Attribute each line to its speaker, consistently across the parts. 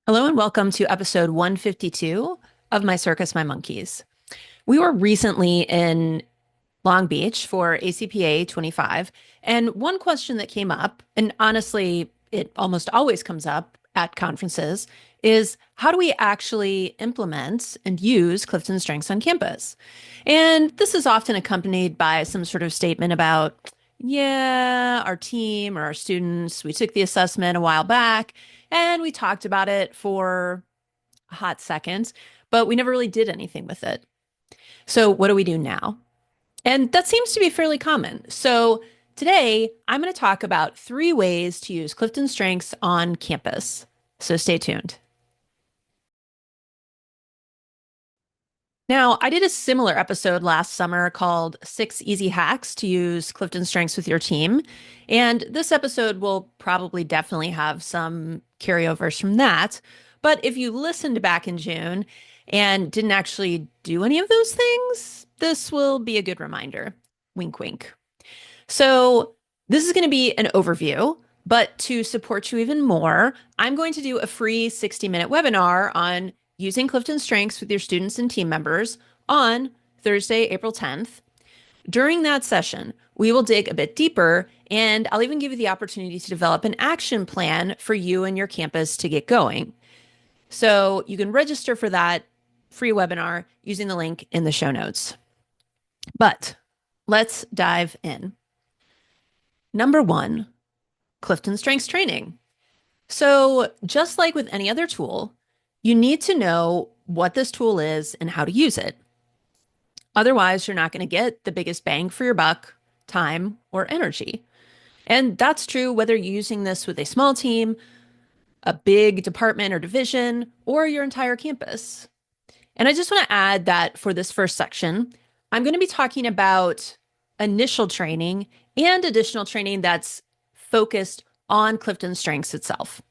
Speaker 1: Hello and welcome to episode 152 of My Circus, My Monkeys. We were recently in Long Beach for ACPA 25, and one question that came up, and honestly, it almost always comes up at conferences, is how do we actually implement and use Clifton Strengths on campus? And this is often accompanied by some sort of statement about, yeah, our team or our students, we took the assessment a while back and we talked about it for a hot second, but we never really did anything with it. So, what do we do now? And that seems to be fairly common. So, today I'm going to talk about 3 ways to use Clifton Strengths on campus. So, stay tuned. Now, I did a similar episode last summer called 6 Easy Hacks to Use Clifton Strengths with Your Team. And this episode will probably definitely have some carryovers from that. But if you listened back in June and didn't actually do any of those things, this will be a good reminder. Wink, wink. So, this is going to be an overview. But to support you even more, I'm going to do a free 60-minute webinar on using Clifton Strengths with your students and team members on Thursday, April 10th. During that session, we will dig a bit deeper, and I'll even give you the opportunity to develop an action plan for you and your campus to get going. So you can register for that free webinar using the link in the show notes. But let's dive in. Number 1, Clifton Strengths training. So just like with any other tool, you need to know what this tool is and how to use it. Otherwise, you're not going to get the biggest bang for your buck, time, or energy. And that's true whether you're using this with a small team, a big department or division, or your entire campus. And I just want to add that for this first section, I'm going to be talking about initial training and additional training that's focused on Clifton Strengths itself.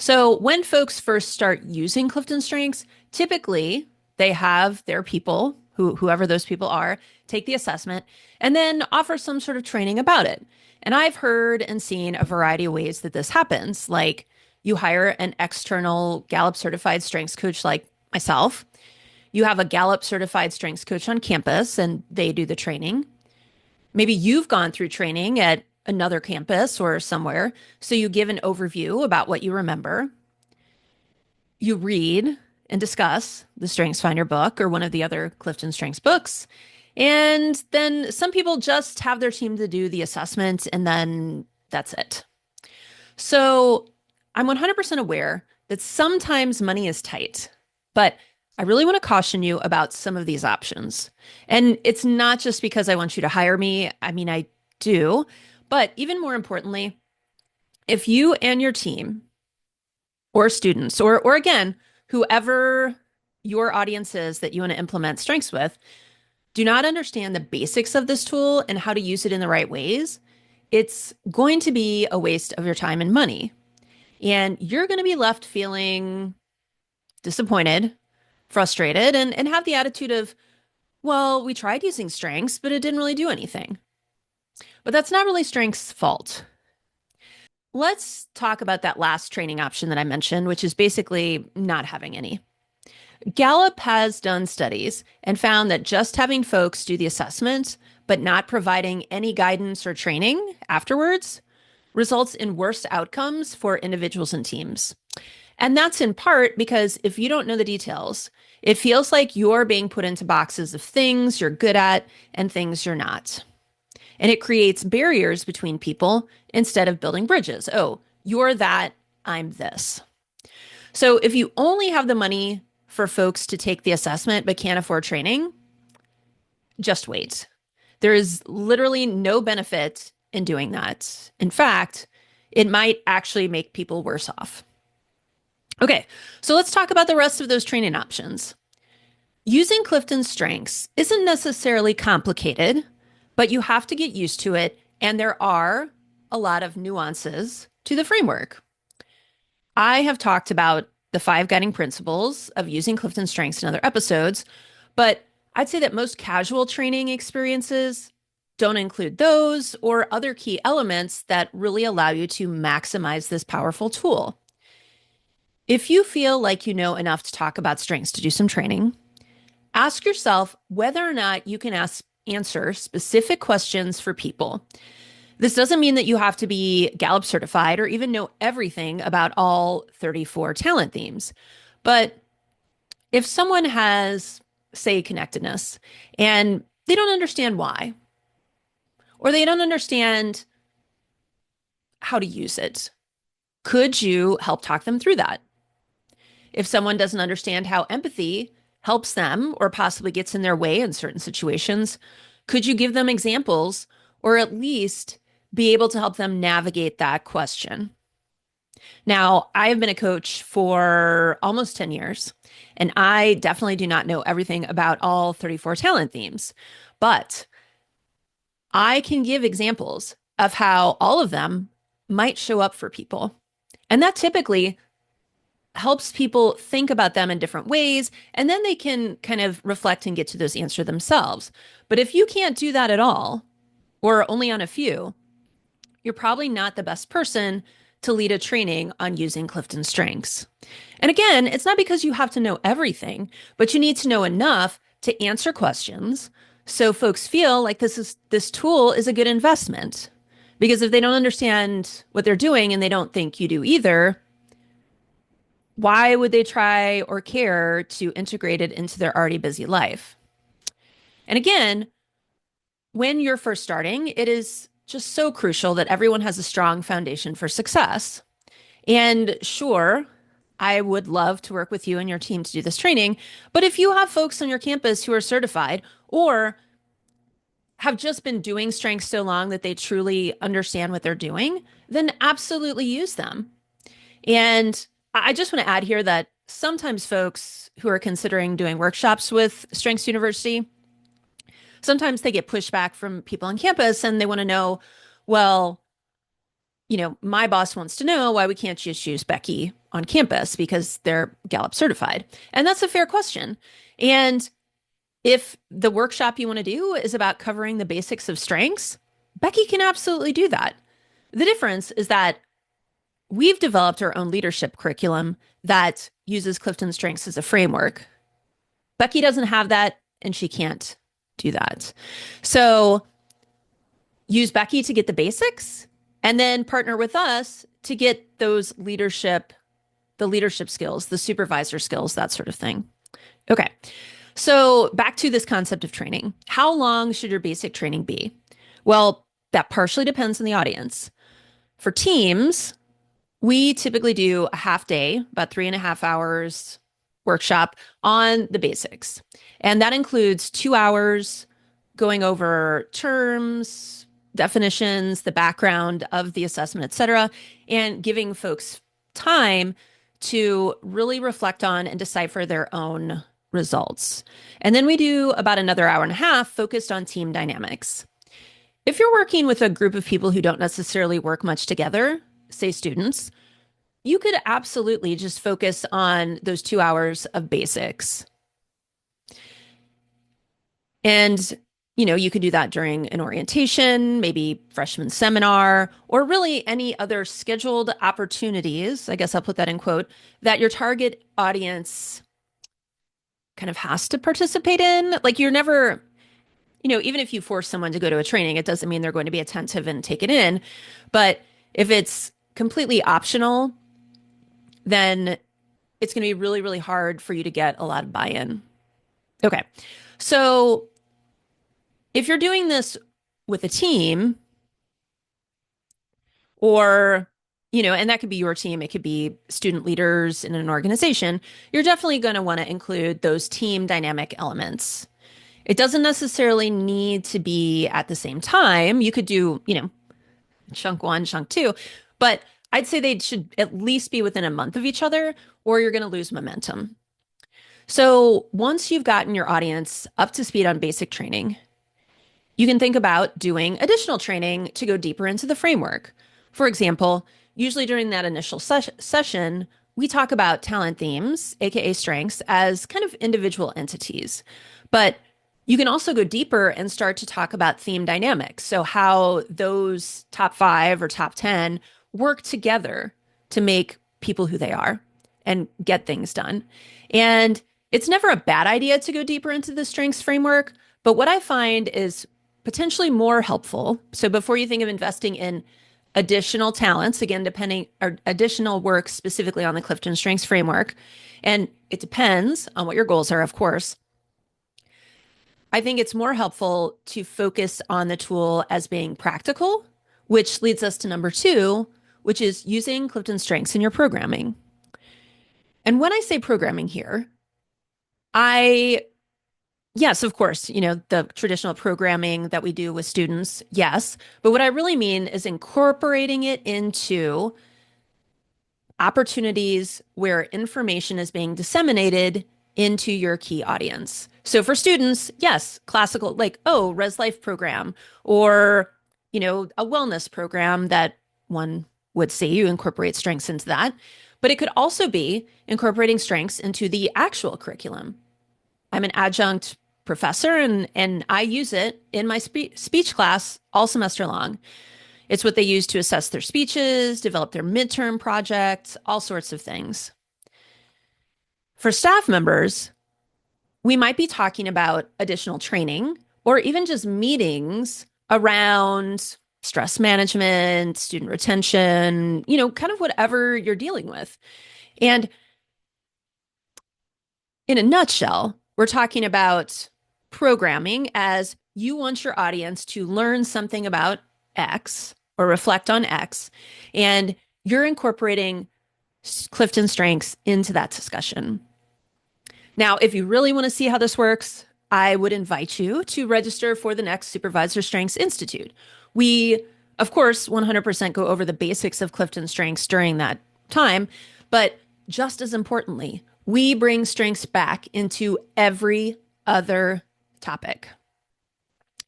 Speaker 1: So when folks first start using Clifton Strengths, typically they have their people, whoever those people are, take the assessment and then offer some sort of training about it. And I've heard and seen a variety of ways that this happens, like you hire an external Gallup certified strengths coach like myself. You have a Gallup certified strengths coach on campus and they do the training. Maybe you've gone through training at another campus or somewhere, so you give an overview about what you remember. You read and discuss the Strengths Finder book or one of the other Clifton Strengths books. And then some people just have their team to do the assessment and then that's it. So I'm 100% aware that sometimes money is tight, but I really want to caution you about some of these options. And it's not just because I want you to hire me. I mean, I do. But even more importantly, if you and your team or students, or again, whoever your audience is that you want to implement strengths with, do not understand the basics of this tool and how to use it in the right ways, it's going to be a waste of your time and money. And you're going to be left feeling disappointed, frustrated, and have the attitude of, well, we tried using strengths, but it didn't really do anything. But that's not really strengths' fault. Let's talk about that last training option that I mentioned, which is basically not having any. Gallup has done studies and found that just having folks do the assessment, but not providing any guidance or training afterwards, results in worse outcomes for individuals and teams. And that's in part because if you don't know the details, it feels like you're being put into boxes of things you're good at and things you're not. And it creates barriers between people instead of building bridges. Oh, you're that, I'm this. So if you only have the money for folks to take the assessment but can't afford training, just wait. There is literally no benefit in doing that. In fact, it might actually make people worse off. Okay, so let's talk about the rest of those training options. Using Clifton Strengths isn't necessarily complicated, but you have to get used to it, and there are a lot of nuances to the framework. I have talked about the 5 guiding principles of using Clifton Strengths in other episodes, but I'd say that most casual training experiences don't include those or other key elements that really allow you to maximize this powerful tool. If you feel like you know enough to talk about strengths to do some training, ask yourself whether or not you can answer specific questions for people. This doesn't mean that you have to be Gallup certified or even know everything about all 34 talent themes. But if someone has, say, connectedness and they don't understand why, or they don't understand how to use it, could you help talk them through that? If someone doesn't understand how empathy helps them or possibly gets in their way in certain situations, could you give them examples or at least be able to help them navigate that question? Now, I have been a coach for almost 10 years, and I definitely do not know everything about all 34 talent themes, but I can give examples of how all of them might show up for people. And that typically helps people think about them in different ways, and then they can kind of reflect and get to those answers themselves. But if you can't do that at all, or only on a few, you're probably not the best person to lead a training on using Clifton Strengths. And again, it's not because you have to know everything, but you need to know enough to answer questions so folks feel like this tool is a good investment. Because if they don't understand what they're doing and they don't think you do either, why would they try or care to integrate it into their already busy life? And again, when you're first starting, it is just so crucial that everyone has a strong foundation for success. And sure, I would love to work with you and your team to do this training. But if you have folks on your campus who are certified or have just been doing strengths so long that they truly understand what they're doing, then absolutely use them. And I just want to add here that sometimes folks who are considering doing workshops with Strengths University, sometimes they get pushback from people on campus and they want to know, well, my boss wants to know why we can't just use Becky on campus because they're Gallup certified. And that's a fair question. And if the workshop you want to do is about covering the basics of strengths, Becky can absolutely do that. The difference is that we've developed our own leadership curriculum that uses Clifton Strengths as a framework. Becky doesn't have that, and she can't do that. So use Becky to get the basics, and then partner with us to get those the leadership skills, the supervisor skills, that sort of thing. Okay. So back to this concept of training. How long should your basic training be? Well, that partially depends on the audience. For teams, we typically do a half day, about 3.5 hours workshop on the basics. And that includes 2 hours going over terms, definitions, the background of the assessment, et cetera, and giving folks time to really reflect on and decipher their own results. And then we do about another 1.5 hours focused on team dynamics. If you're working with a group of people who don't necessarily work much together, say students, you could absolutely just focus on those 2 hours of basics. And, you could do that during an orientation, maybe freshman seminar, or really any other scheduled opportunities, I guess I'll put that in quote, that your target audience kind of has to participate in. Like you're never, even if you force someone to go to a training, it doesn't mean they're going to be attentive and take it in. But if it's completely optional, then it's going to be really, really hard for you to get a lot of buy-in. Okay. So if you're doing this with a team or, and that could be your team, it could be student leaders in an organization, you're definitely going to want to include those team dynamic elements. It doesn't necessarily need to be at the same time. You could do, chunk 1, chunk 2, but I'd say they should at least be within a month of each other, or you're going to lose momentum. So once you've gotten your audience up to speed on basic training, you can think about doing additional training to go deeper into the framework. For example, usually during that initial session, we talk about talent themes, aka strengths, as kind of individual entities. But you can also go deeper and start to talk about theme dynamics. So how those top 5 or top 10 work together to make people who they are and get things done. And it's never a bad idea to go deeper into the strengths framework, but what I find is potentially more helpful. So before you think of investing in additional talents, again, depending or additional work specifically on the Clifton Strengths framework, and it depends on what your goals are, of course. I think it's more helpful to focus on the tool as being practical, which leads us to number two, which is using Clifton Strengths in your programming. And when I say programming here, yes, of course, the traditional programming that we do with students, yes. But what I really mean is incorporating it into opportunities where information is being disseminated into your key audience. So for students, yes, classical, like, oh, Res Life program, or, a wellness program that one would say you incorporate strengths into that. But it could also be incorporating strengths into the actual curriculum. I'm an adjunct professor and I use it in my speech class all semester long. It's what they use to assess their speeches, develop their midterm projects, all sorts of things. For staff members, we might be talking about additional training or even just meetings around stress management, student retention, kind of whatever you're dealing with. And in a nutshell, we're talking about programming as you want your audience to learn something about X or reflect on X, and you're incorporating Clifton Strengths into that discussion. Now, if you really want to see how this works, I would invite you to register for the next Supervisor Strengths Institute. We, of course, 100% go over the basics of Clifton Strengths during that time, but just as importantly, we bring strengths back into every other topic.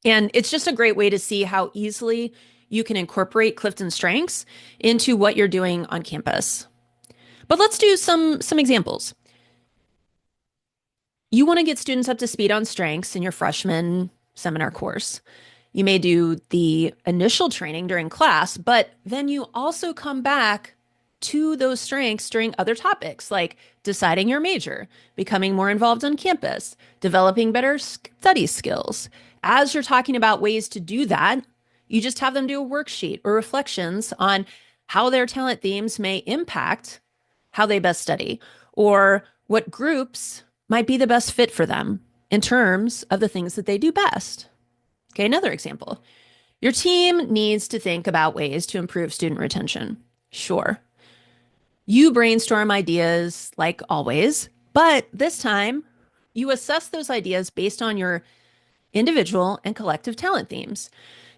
Speaker 1: And it's just a great way to see how easily you can incorporate Clifton Strengths into what you're doing on campus. But let's do some examples. You want to get students up to speed on strengths in your freshman seminar course. You may do the initial training during class, but then you also come back to those strengths during other topics like deciding your major, becoming more involved on campus, developing better study skills. As you're talking about ways to do that, you just have them do a worksheet or reflections on how their talent themes may impact how they best study, or what groups might be the best fit for them in terms of the things that they do best. Okay, another example. Your team needs to think about ways to improve student retention. Sure. You brainstorm ideas like always, but this time you assess those ideas based on your individual and collective talent themes.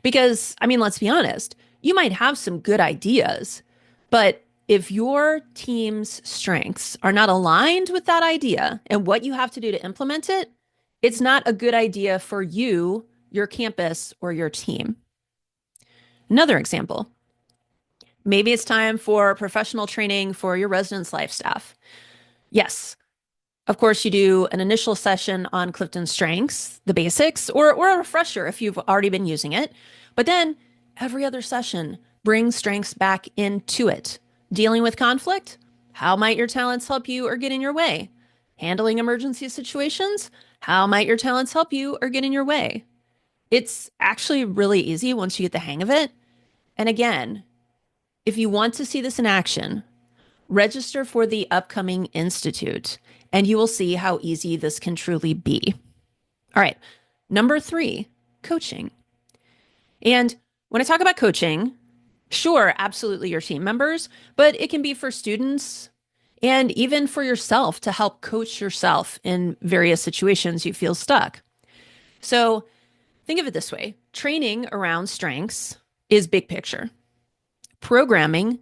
Speaker 1: Because, let's be honest, you might have some good ideas, but if your team's strengths are not aligned with that idea and what you have to do to implement it, it's not a good idea for you, your campus, or your team. Another example. Maybe it's time for professional training for your residence life staff. Yes, of course, you do an initial session on Clifton Strengths, the basics, or a refresher if you've already been using it. But then every other session brings strengths back into it. Dealing with conflict? How might your talents help you or get in your way? Handling emergency situations? How might your talents help you or get in your way? It's actually really easy once you get the hang of it. And again, if you want to see this in action, register for the upcoming institute and you will see how easy this can truly be. All right, number 3, coaching. And when I talk about coaching, sure, absolutely your team members, but it can be for students and even for yourself to help coach yourself in various situations you feel stuck. So think of it this way. Training around strengths is big picture. Programming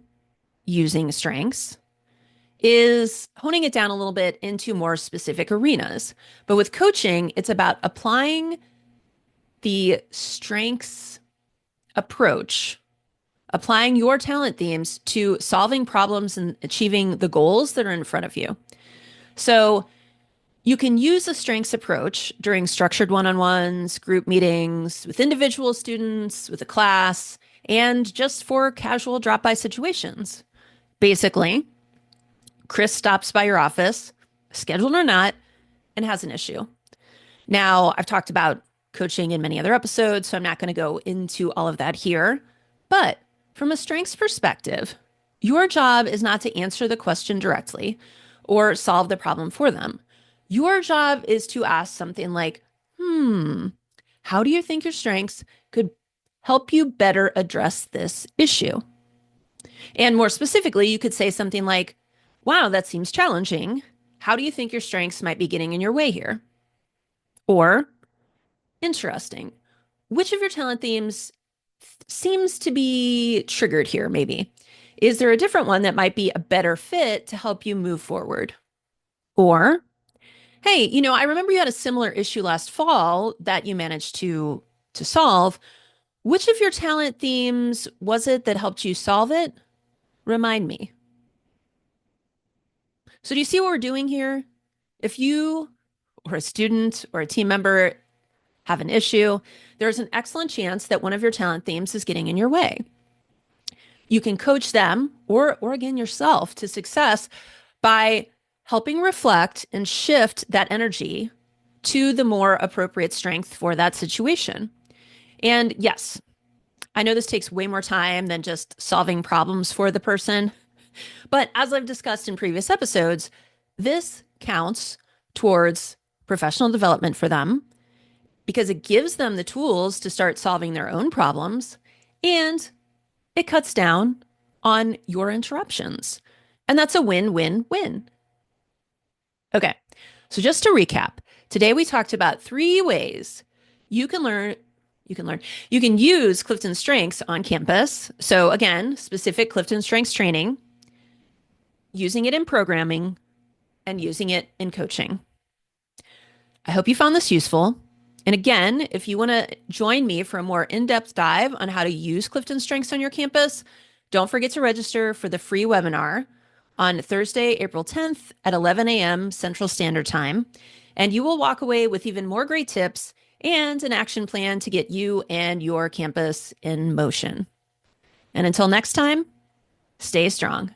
Speaker 1: using strengths is honing it down a little bit into more specific arenas. But with coaching, it's about applying the strengths approach, applying your talent themes to solving problems and achieving the goals that are in front of you. So you can use a strengths approach during structured one-on-ones, group meetings, with individual students, with a class, and just for casual drop-by situations. Basically, Chris stops by your office, scheduled or not, and has an issue. Now, I've talked about coaching in many other episodes, so I'm not going to go into all of that here. But from a strengths perspective, your job is not to answer the question directly or solve the problem for them. Your job is to ask something like, how do you think your strengths could help you better address this issue? And more specifically, you could say something like, wow, that seems challenging. How do you think your strengths might be getting in your way here? Or, interesting. Which of your talent themes seems to be triggered here, maybe? Is there a different one that might be a better fit to help you move forward? Or, hey, I remember you had a similar issue last fall that you managed to solve. Which of your talent themes was it that helped you solve it? Remind me. So do you see what we're doing here? If you or a student or a team member have an issue, there's an excellent chance that one of your talent themes is getting in your way. You can coach them or again yourself to success by helping reflect and shift that energy to the more appropriate strength for that situation. And yes, I know this takes way more time than just solving problems for the person. But as I've discussed in previous episodes, this counts towards professional development for them because it gives them the tools to start solving their own problems and it cuts down on your interruptions. And that's a win-win-win. Okay, so just to recap, today we talked about 3 ways you can use Clifton Strengths on campus. So again, specific Clifton Strengths training, using it in programming, and using it in coaching. I hope you found this useful. And again, if you want to join me for a more in-depth dive on how to use Clifton Strengths on your campus, don't forget to register for the free webinar on Thursday, April 10th at 11 a.m. Central Standard Time. And you will walk away with even more great tips and an action plan to get you and your campus in motion. And until next time, stay strong.